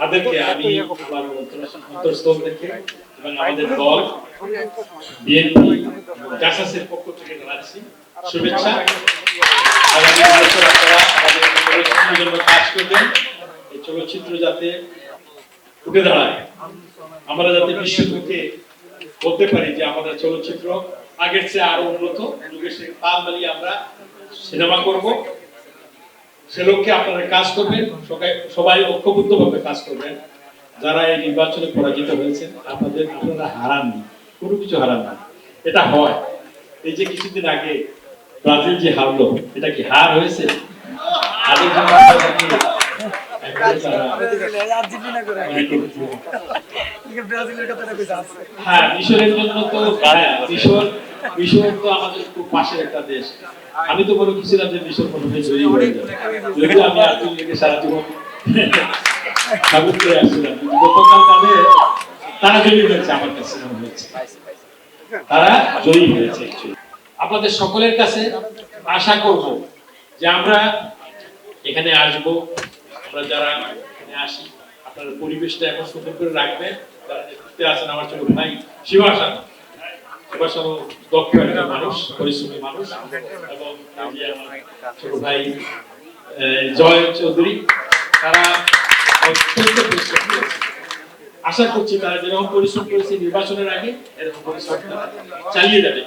তাদেরকে আমি আমার অন্তরস্থল থেকে এবং আমাদের দল বিএনপি জাসাসের পক্ষ থেকে জানাচ্ছি শুভেচ্ছা। আগামী বছর আপনারা আমাদের চলচ্চিত্রের জন্য কাজ করবেন, এই চলচ্চিত্র যাতে উঠে দাঁড়ায়, আমরা যাতে বিশ্বকে বলতে পারি যে আমাদের চলচ্চিত্র আগের চেয়ে আরো উন্নত, যুগের সাথে তাল মিলিয়ে আমরা সিনেমা করব। সে লক্ষ্যে আপনারা কাজ করবেন, সবাই ঐক্যবদ্ধভাবে কাজ করবেন। যারা এই নির্বাচনে পরাজিত হয়েছেন আপনারা হারাননি, কোনো কিছু হারাননি। এটা হয়, এই যে কিছুদিন আগে ব্রাজিল যে হারলো, এটা কি হার হয়েছে? হ্যাঁ, মিশরের জন্য তো মিশর তো আমাদের খুব পাশের একটা দেশ। আমি তো মনে করছিলাম যে মিশর মনে হয় জয়ী হয়ে যাবে, আমি আর্জেন্টিনা লিগে সারা জীবন সাপোর্ট করে আসছিলাম, কিন্তু গতকাল তারা জয়ী হয়েছে। আমার কাছে মনে হয়েছে তারা জয়ী হয়েছে। আপনাদের সকলের কাছে আশা করব যে আমরা এখানে আসব, আমরা যারা এখানে আসি আপনারা পরিবেশটা এখন সুন্দর করে রাখবেন। যারা নেতৃত্বে আছেন আমার ছোট ভাই শিবাসান দক্ষ একটা মানুষ, পরিশ্রমী মানুষ, এবং ছোট ভাই জয় চৌধুরী, তারা অত্যন্ত পরিশ্রম করেছে। আশা করছি তারা যেরকম পরিশ্রম করেছে নির্বাচনের আগে এরকম পরিশ্রম চালিয়ে যাবে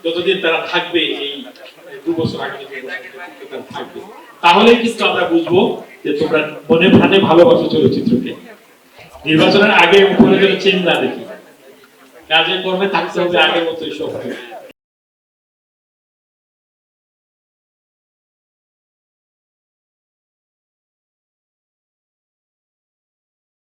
যতদিন তারা থাকবে। এই 2 বছর আগে থাকবে, তাহলেই কিন্তু আমরা বুঝবো যে তোমরা মনে প্রাণে ভালোবাসো চলচ্চিত্রকে। নির্বাচনের আগে উপরে যেন চেঞ্জ না দেখি, কাজে কর্মে থাকতে হবে আগের মতোই সব।